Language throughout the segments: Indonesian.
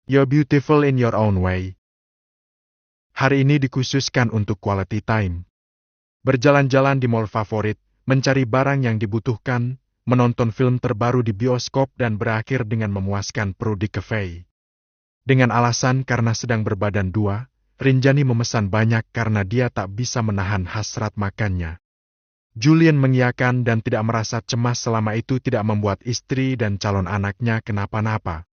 You're beautiful in your own way. Hari ini dikhususkan untuk quality time. Berjalan-jalan di mall favorit, mencari barang yang dibutuhkan, menonton film terbaru di bioskop dan berakhir dengan memuaskan perut di cafe. Dengan alasan karena sedang berbadan dua, Rinjani memesan banyak karena dia tak bisa menahan hasrat makannya. Julian mengiyakan dan tidak merasa cemas selama itu tidak membuat istri dan calon anaknya kenapa-napa.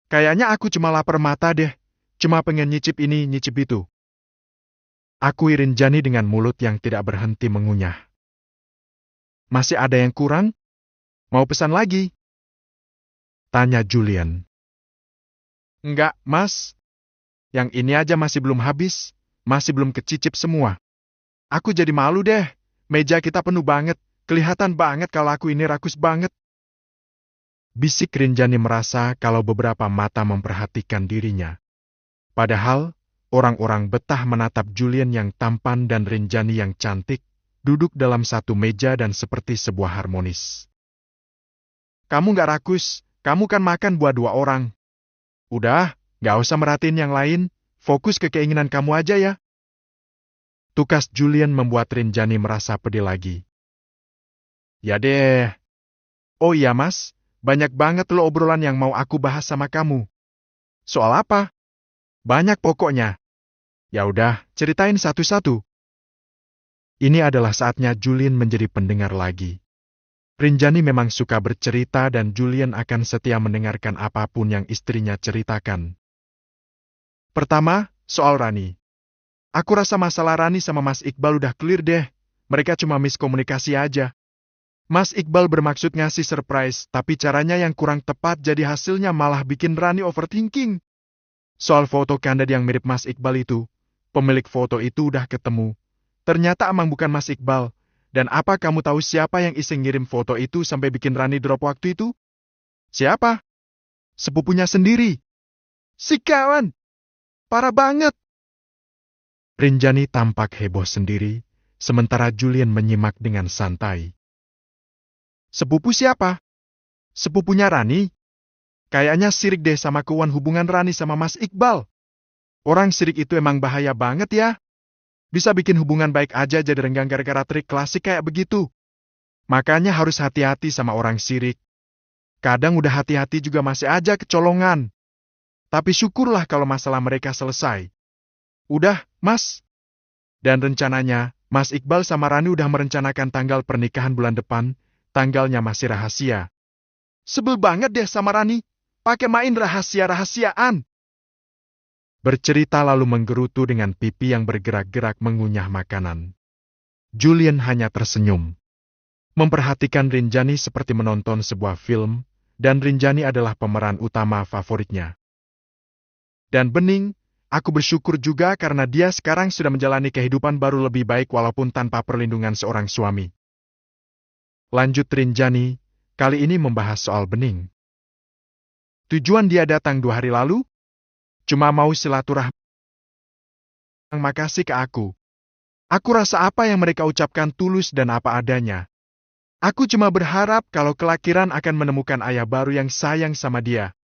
Kayaknya aku cuma lapar mata deh, cuma pengen nyicip ini nyicip itu. Akui Rinjani dengan mulut yang tidak berhenti mengunyah. Masih ada yang kurang? Mau pesan lagi? Tanya Julian. Enggak, Mas. Yang ini aja masih belum habis, masih belum kecicip semua. Aku jadi malu deh, meja kita penuh banget, kelihatan banget kalau aku ini rakus banget. Bisik Rinjani merasa kalau beberapa mata memperhatikan dirinya. Padahal, orang-orang betah menatap Julian yang tampan dan Rinjani yang cantik, duduk dalam satu meja dan seperti sebuah harmonis. Kamu nggak rakus, kamu kan makan buat 2 orang. Udah, nggak usah merhatiin yang lain, fokus ke keinginan kamu aja ya. Tukas Julian membuat Rinjani merasa pedih lagi. Ya deh. Oh iya Mas, banyak banget loh obrolan yang mau aku bahas sama kamu. Soal apa? Banyak pokoknya. Ya udah, ceritain satu-satu. Ini adalah saatnya Julian menjadi pendengar lagi. Rinjani memang suka bercerita dan Julian akan setia mendengarkan apapun yang istrinya ceritakan. Pertama, soal Rani. Aku rasa masalah Rani sama Mas Iqbal udah clear deh. Mereka cuma miskomunikasi aja. Mas Iqbal bermaksud ngasih surprise, tapi caranya yang kurang tepat jadi hasilnya malah bikin Rani overthinking. Soal foto candid yang mirip Mas Iqbal itu, pemilik foto itu udah ketemu. Ternyata emang bukan Mas Iqbal. Dan apa kamu tahu siapa yang iseng ngirim foto itu sampai bikin Rani drop waktu itu? Siapa? Sepupunya sendiri. Si kawan! Parah banget! Rinjani tampak heboh sendiri, sementara Julian menyimak dengan santai. Sepupu siapa? Sepupunya Rani? Kayaknya sirik deh sama kawan hubungan Rani sama Mas Iqbal. Orang sirik itu emang bahaya banget ya. Bisa bikin hubungan baik aja jadi renggang gara-gara trik klasik kayak begitu. Makanya harus hati-hati sama orang sirik. Kadang udah hati-hati juga masih aja kecolongan. Tapi syukurlah kalau masalah mereka selesai. Udah, Mas. Dan rencananya, Mas Iqbal sama Rani udah merencanakan tanggal pernikahan bulan depan, tanggalnya masih rahasia. Sebel banget deh sama Rani, pakai main rahasia-rahasiaan. Bercerita lalu menggerutu dengan pipi yang bergerak-gerak mengunyah makanan. Julian hanya tersenyum. Memperhatikan Rinjani seperti menonton sebuah film, dan Rinjani adalah pemeran utama favoritnya. Dan Bening, aku bersyukur juga karena dia sekarang sudah menjalani kehidupan baru lebih baik walaupun tanpa perlindungan seorang suami. Lanjut Rinjani, kali ini membahas soal Bening. Tujuan dia datang 2 hari lalu? Cuma mau silaturahmi. Makasih ke aku. Aku rasa apa yang mereka ucapkan tulus dan apa adanya. Aku cuma berharap kalau kelak Kiran akan menemukan ayah baru yang sayang sama dia.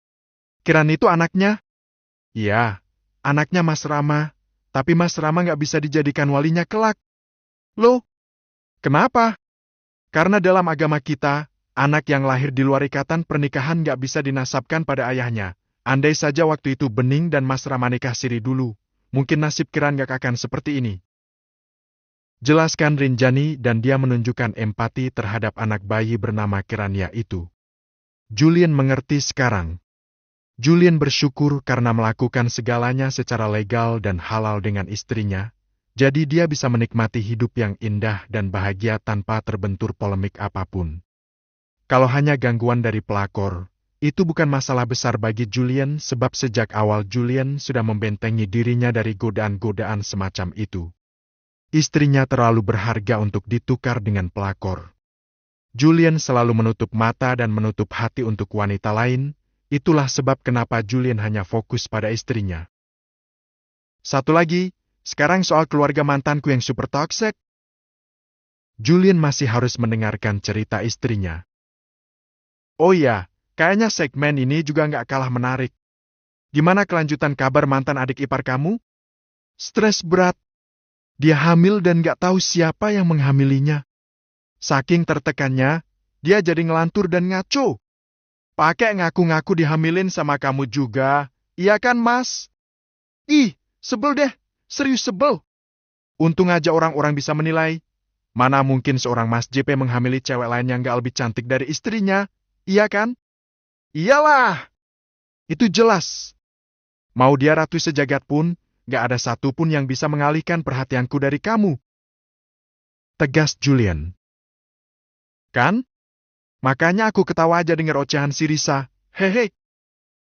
Kiran itu anaknya? Iya, anaknya Mas Rama. Tapi Mas Rama nggak bisa dijadikan walinya kelak. Loh? Kenapa? Karena dalam agama kita, anak yang lahir di luar ikatan pernikahan nggak bisa dinasabkan pada ayahnya. Andai saja waktu itu Bening dan Mas Rama nikah siri dulu, mungkin nasib Kiran gak akan seperti ini. Jelaskan Rinjani dan dia menunjukkan empati terhadap anak bayi bernama Kirania itu. Julian mengerti sekarang. Julian bersyukur karena melakukan segalanya secara legal dan halal dengan istrinya, jadi dia bisa menikmati hidup yang indah dan bahagia tanpa terbentur polemik apapun. Kalau hanya gangguan dari pelakor, itu bukan masalah besar bagi Julian sebab sejak awal Julian sudah membentengi dirinya dari godaan-godaan semacam itu. Istrinya terlalu berharga untuk ditukar dengan pelakor. Julian selalu menutup mata dan menutup hati untuk wanita lain, itulah sebab kenapa Julian hanya fokus pada istrinya. Satu lagi, sekarang soal keluarga mantanku yang super toxic. Julian masih harus mendengarkan cerita istrinya. Oh iya, kayaknya segmen ini juga nggak kalah menarik. Gimana kelanjutan kabar mantan adik ipar kamu? Stres berat. Dia hamil dan gak tahu siapa yang menghamilinya. Saking tertekannya, dia jadi ngelantur dan ngaco. Pakai ngaku-ngaku dihamilin sama kamu juga. Iya kan, Mas? Ih, sebel deh. Serius sebel. Untung aja orang-orang bisa menilai. Mana mungkin seorang Mas JP menghamili cewek lain yang gak lebih cantik dari istrinya. Iya kan? Iyalah. Itu jelas. Mau dia ratu sejagat pun, gak ada satupun yang bisa mengalihkan perhatianku dari kamu. Tegas Julian. Kan? Makanya aku ketawa aja denger ocehan si Risa. Hehe.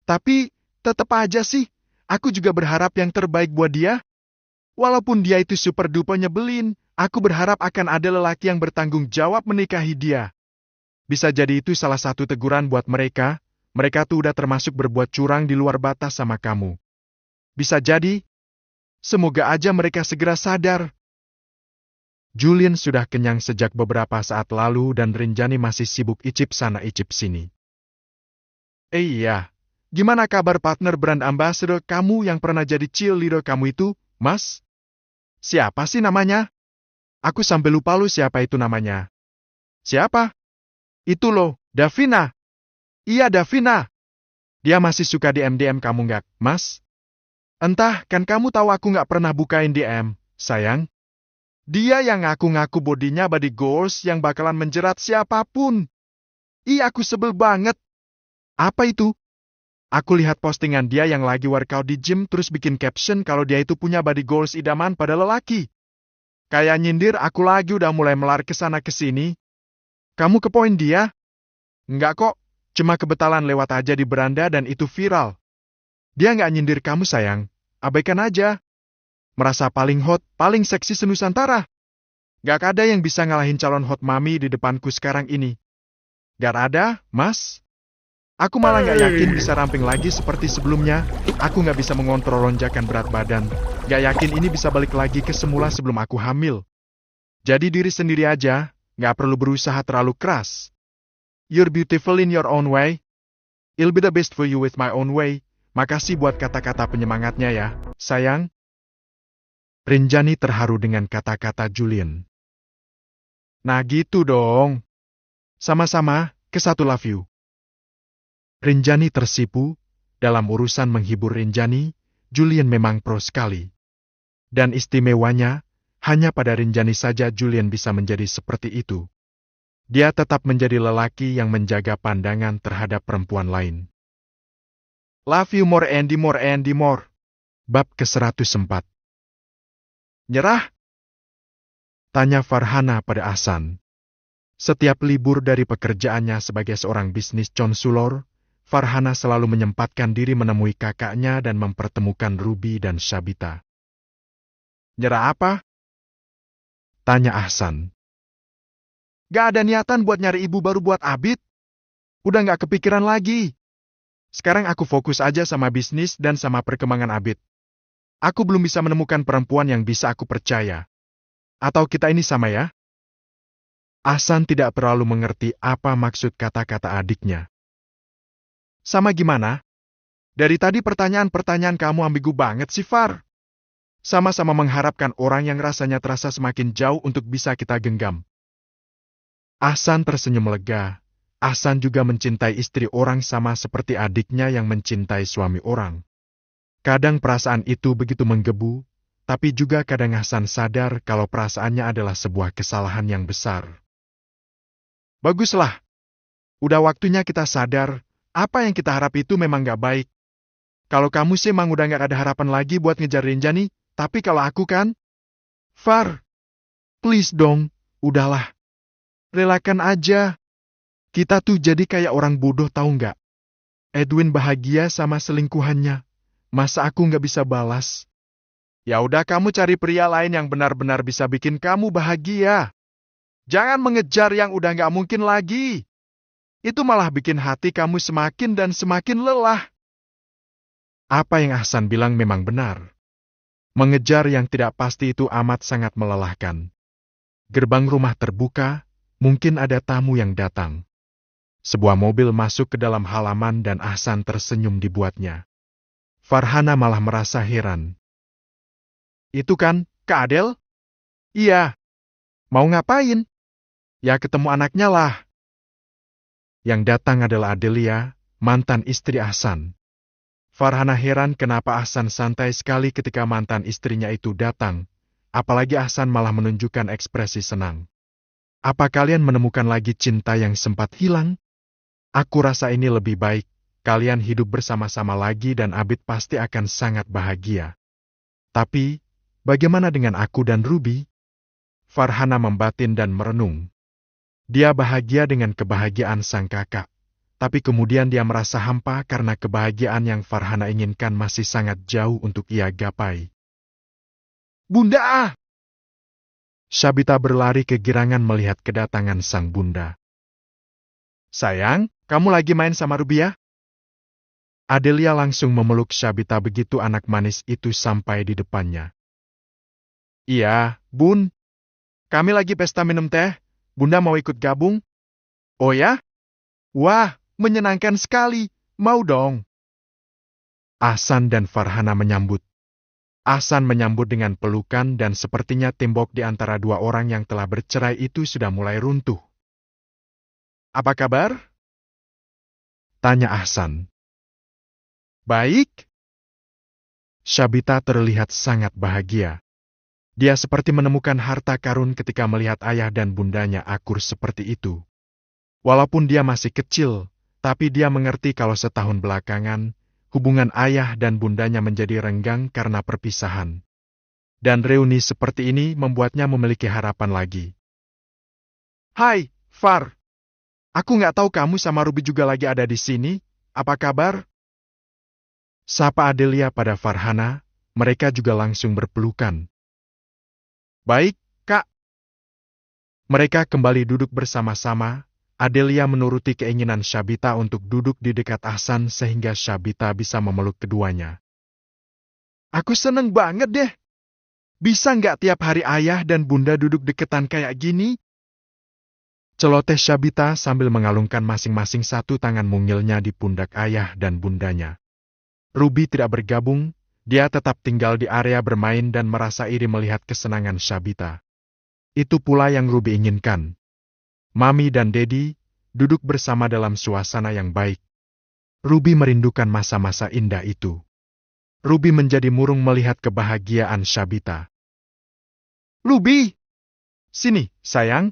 Tapi, tetep aja sih, aku juga berharap yang terbaik buat dia. Walaupun dia itu super duper nyebelin, aku berharap akan ada lelaki yang bertanggung jawab menikahi dia. Bisa jadi itu salah satu teguran buat mereka. Mereka tuh udah termasuk berbuat curang di luar batas sama kamu. Bisa jadi. Semoga aja mereka segera sadar. Julian sudah kenyang sejak beberapa saat lalu dan Rinjani masih sibuk icip sana icip sini. Iya, gimana kabar partner brand ambassador kamu yang pernah jadi cheerleader kamu itu, Mas? Siapa sih namanya? Aku sampai lupa lu siapa itu namanya. Siapa? Itu loh, Davina. Iya Davina. Dia masih suka DM-DM kamu nggak, Mas? Entah, kan kamu tahu aku nggak pernah bukain DM, sayang. Dia yang ngaku-ngaku bodinya body goals yang bakalan menjerat siapapun. Aku sebel banget. Apa itu? Aku lihat postingan dia yang lagi workout di gym terus bikin caption kalau dia itu punya body goals idaman pada lelaki. Kayak nyindir aku lagi udah mulai melar kesana kesini. Kamu kepoin dia? Enggak kok, cuma kebetulan lewat aja di beranda dan itu viral. Dia nggak nyindir kamu sayang, abaikan aja. Merasa paling hot, paling seksi senusantara. Gak ada yang bisa ngalahin calon hot mami di depanku sekarang ini. Gak ada, Mas. Aku malah gak yakin bisa ramping lagi seperti sebelumnya. Aku gak bisa mengontrol lonjakan berat badan. Gak yakin ini bisa balik lagi ke semula sebelum aku hamil. Jadi diri sendiri aja, gak perlu berusaha terlalu keras. You're beautiful in your own way. I'll be the best for you with my own way. Makasih buat kata-kata penyemangatnya ya, sayang. Rinjani terharu dengan kata-kata Julian. Nah gitu dong. Sama-sama, ke satu love you. Rinjani tersipu. Dalam urusan menghibur Rinjani, Julian memang pro sekali. Dan istimewanya, hanya pada Rinjani saja Julian bisa menjadi seperti itu. Dia tetap menjadi lelaki yang menjaga pandangan terhadap perempuan lain. Love you more and more. Bab ke-104. Nyerah? Tanya Farhana pada Ahsan. Setiap libur dari pekerjaannya sebagai seorang bisnis konsulor, Farhana selalu menyempatkan diri menemui kakaknya dan mempertemukan Ruby dan Syabita. Nyerah apa? Tanya Ahsan. Gak ada niatan buat nyari ibu baru buat Abid. Udah gak kepikiran lagi. Sekarang aku fokus aja sama bisnis dan sama perkembangan Abid. Aku belum bisa menemukan perempuan yang bisa aku percaya. Atau kita ini sama ya? Ahsan tidak terlalu mengerti apa maksud kata-kata adiknya. Sama gimana? Dari tadi pertanyaan-pertanyaan kamu ambigu banget sih, Far. Sama-sama mengharapkan orang yang rasanya terasa semakin jauh untuk bisa kita genggam. Ahsan tersenyum lega. Ahsan juga mencintai istri orang sama seperti adiknya yang mencintai suami orang. Kadang perasaan itu begitu menggebu, tapi juga kadang Ahsan sadar kalau perasaannya adalah sebuah kesalahan yang besar. Baguslah. Udah waktunya kita sadar, apa yang kita harap itu memang gak baik. Kalau kamu sih emang udah gak ada harapan lagi buat ngejar Rinjani, tapi kalau aku kan? Far, please dong, udahlah. Relakan aja. Kita tuh jadi kayak orang bodoh tahu nggak? Edwin bahagia sama selingkuhannya. Masa aku nggak bisa balas? Ya udah kamu cari pria lain yang benar-benar bisa bikin kamu bahagia. Jangan mengejar yang udah nggak mungkin lagi. Itu malah bikin hati kamu semakin dan semakin lelah. Apa yang Ahsan bilang memang benar. Mengejar yang tidak pasti itu amat sangat melelahkan. Gerbang rumah terbuka, mungkin ada tamu yang datang. Sebuah mobil masuk ke dalam halaman dan Ahsan tersenyum dibuatnya. Farhana malah merasa heran. Itu kan, Kak Adel? Iya. Mau ngapain? Ya ketemu anaknya lah. Yang datang adalah Adelia, mantan istri Ahsan. Farhana heran kenapa Ahsan santai sekali ketika mantan istrinya itu datang, apalagi Ahsan malah menunjukkan ekspresi senang. Apa kalian menemukan lagi cinta yang sempat hilang? Aku rasa ini lebih baik, kalian hidup bersama-sama lagi dan Abid pasti akan sangat bahagia. Tapi, bagaimana dengan aku dan Ruby? Farhana membatin dan merenung. Dia bahagia dengan kebahagiaan sang kakak, tapi kemudian dia merasa hampa karena kebahagiaan yang Farhana inginkan masih sangat jauh untuk ia gapai. Bunda ah! Syabita berlari kegirangan melihat kedatangan sang bunda. Sayang, kamu lagi main sama Ruby ya? Adelia langsung memeluk Syabita begitu anak manis itu sampai di depannya. Iya, Bun. Kami lagi pesta minum teh. Bunda mau ikut gabung? Oh ya? Wah, menyenangkan sekali. Mau dong. Ahsan dan Farhana menyambut. Ahsan menyambut dengan pelukan dan sepertinya tembok di antara dua orang yang telah bercerai itu sudah mulai runtuh. Apa kabar? Tanya Ahsan. Baik. Syabita terlihat sangat bahagia. Dia seperti menemukan harta karun ketika melihat ayah dan bundanya akur seperti itu. Walaupun dia masih kecil, tapi dia mengerti kalau setahun belakangan, hubungan ayah dan bundanya menjadi renggang karena perpisahan. Dan reuni seperti ini membuatnya memiliki harapan lagi. Hai, Far. Aku nggak tahu kamu sama Ruby juga lagi ada di sini. Apa kabar? Sapa Adelia pada Farhana, mereka juga langsung berpelukan. Baik, Kak. Mereka kembali duduk bersama-sama. Adelia menuruti keinginan Syabita untuk duduk di dekat Ahsan sehingga Syabita bisa memeluk keduanya. Aku seneng banget deh. Bisa nggak tiap hari ayah dan bunda duduk deketan kayak gini? Celoteh Syabita sambil mengalungkan masing-masing satu tangan mungilnya di pundak ayah dan bundanya. Ruby tidak bergabung. Dia tetap tinggal di area bermain dan merasa iri melihat kesenangan Syabita. Itu pula yang Ruby inginkan. Mami dan Dedi duduk bersama dalam suasana yang baik. Ruby merindukan masa-masa indah itu. Ruby menjadi murung melihat kebahagiaan Syabita. Ruby! Sini, sayang.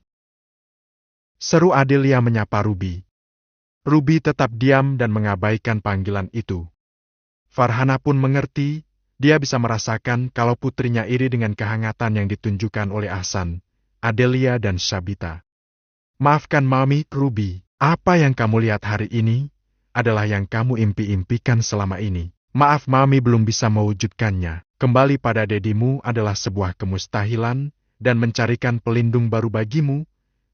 Seru Adelia menyapa Ruby. Ruby tetap diam dan mengabaikan panggilan itu. Farhana pun mengerti, dia bisa merasakan kalau putrinya iri dengan kehangatan yang ditunjukkan oleh Ahsan, Adelia dan Syabita. Maafkan Mami, Ruby, apa yang kamu lihat hari ini adalah yang kamu impi-impikan selama ini. Maaf Mami belum bisa mewujudkannya. Kembali pada dedimu adalah sebuah kemustahilan dan mencarikan pelindung baru bagimu,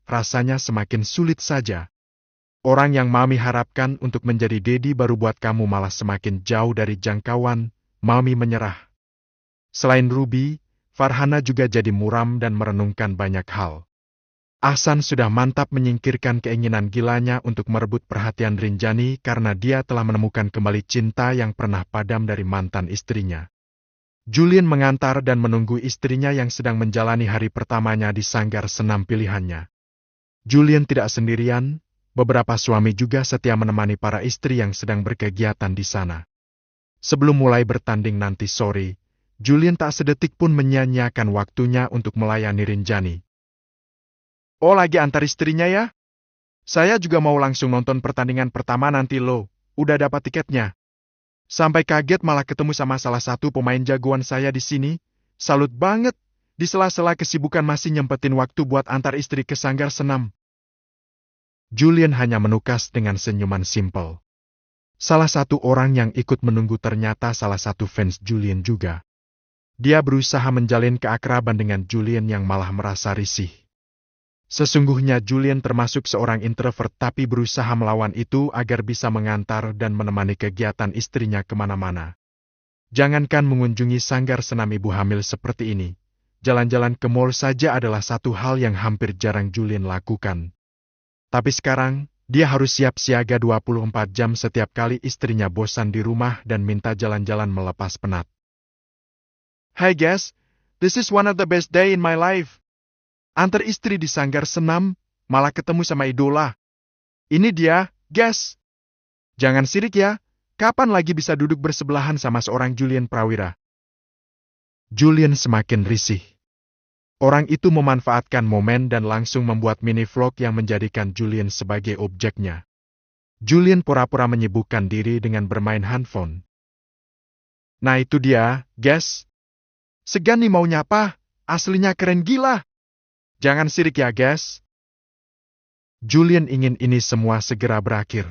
rasanya semakin sulit saja. Orang yang Mami harapkan untuk menjadi dedi baru buat kamu malah semakin jauh dari jangkauan, Mami menyerah. Selain Ruby, Farhana juga jadi muram dan merenungkan banyak hal. Ahsan sudah mantap menyingkirkan keinginan gilanya untuk merebut perhatian Rinjani karena dia telah menemukan kembali cinta yang pernah padam dari mantan istrinya. Julien mengantar dan menunggu istrinya yang sedang menjalani hari pertamanya di sanggar senam pilihannya. Julien tidak sendirian. Beberapa suami juga setia menemani para istri yang sedang berkegiatan di sana. Sebelum mulai bertanding nanti sore, Julien tak sedetik pun menyia-nyiakan waktunya untuk melayani Rinjani. Oh lagi antar istrinya ya? Saya juga mau langsung nonton pertandingan pertama nanti loh, udah dapat tiketnya. Sampai kaget malah ketemu sama salah satu pemain jagoan saya di sini. Salut banget, di sela-sela kesibukan masih nyempetin waktu buat antar istri ke sanggar senam. Julien hanya menukas dengan senyuman simpel. Salah satu orang yang ikut menunggu ternyata salah satu fans Julien juga. Dia berusaha menjalin keakraban dengan Julien yang malah merasa risih. Sesungguhnya Julien termasuk seorang introvert tapi berusaha melawan itu agar bisa mengantar dan menemani kegiatan istrinya kemana-mana. Jangankan mengunjungi sanggar senam ibu hamil seperti ini, jalan-jalan ke mall saja adalah satu hal yang hampir jarang Julien lakukan. Tapi sekarang, Dia harus siap siaga 24 jam setiap kali istrinya bosan di rumah dan minta jalan-jalan melepas penat. Hey guys, this is one of the best day in my life. Antar istri di sanggar senam, malah ketemu sama idola. Ini dia, guys. Jangan sirik ya, kapan lagi bisa duduk bersebelahan sama seorang Julian Prawira? Julian semakin risih. Orang itu memanfaatkan momen dan langsung membuat mini vlog yang menjadikan Julian sebagai objeknya. Julian pura-pura menyibukkan diri dengan bermain handphone. Nah itu dia, guys. Segan nih mau nyapa, aslinya keren gila. Jangan sirik ya, guys. Julian ingin ini semua segera berakhir.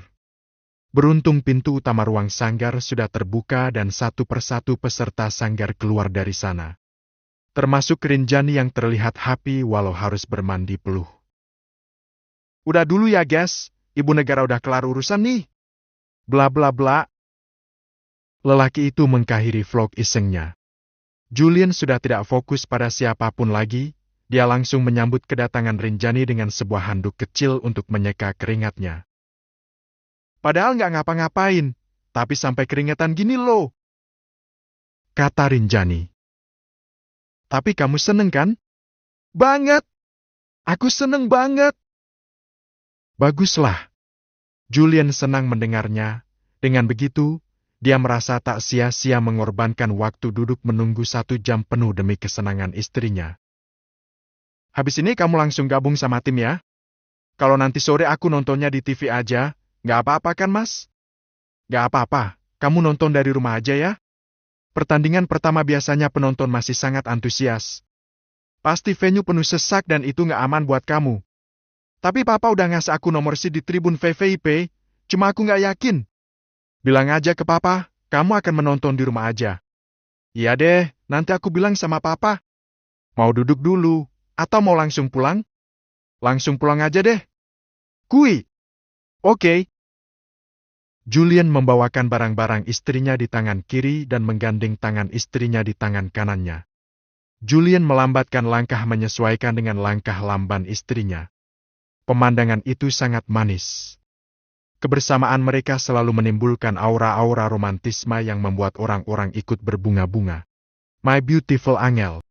Beruntung pintu utama ruang sanggar sudah terbuka dan satu persatu peserta sanggar keluar dari sana. Termasuk Rinjani yang terlihat happy walau harus bermandi peluh. Udah dulu ya guys, ibu negara udah kelar urusan nih. Bla bla bla. Lelaki itu mengakhiri vlog isengnya. Julian sudah tidak fokus pada siapapun lagi, dia langsung menyambut kedatangan Rinjani dengan sebuah handuk kecil untuk menyeka keringatnya. Padahal nggak ngapa-ngapain, tapi sampai keringetan gini loh. Kata Rinjani. Tapi kamu seneng kan? Banget! Aku seneng banget! Baguslah. Julian senang mendengarnya. Dengan begitu, dia merasa tak sia-sia mengorbankan waktu duduk menunggu 1 jam penuh demi kesenangan istrinya. Habis ini kamu langsung gabung sama tim ya? Kalau nanti sore aku nontonnya di TV aja, nggak apa-apa kan mas? Nggak apa-apa, kamu nonton dari rumah aja ya? Pertandingan pertama biasanya penonton masih sangat antusias. Pasti venue penuh sesak dan itu nggak aman buat kamu. Tapi papa udah ngasih aku nomor seat di tribun VVIP, cuma aku nggak yakin. Bilang aja ke papa, kamu akan menonton di rumah aja. Iya deh, nanti aku bilang sama papa. Mau duduk dulu, atau mau langsung pulang? Langsung pulang aja deh. Kui. Oke. Julian membawakan barang-barang istrinya di tangan kiri dan menggandeng tangan istrinya di tangan kanannya. Julian melambatkan langkah menyesuaikan dengan langkah lamban istrinya. Pemandangan itu sangat manis. Kebersamaan mereka selalu menimbulkan aura-aura romantisme yang membuat orang-orang ikut berbunga-bunga. My beautiful angel.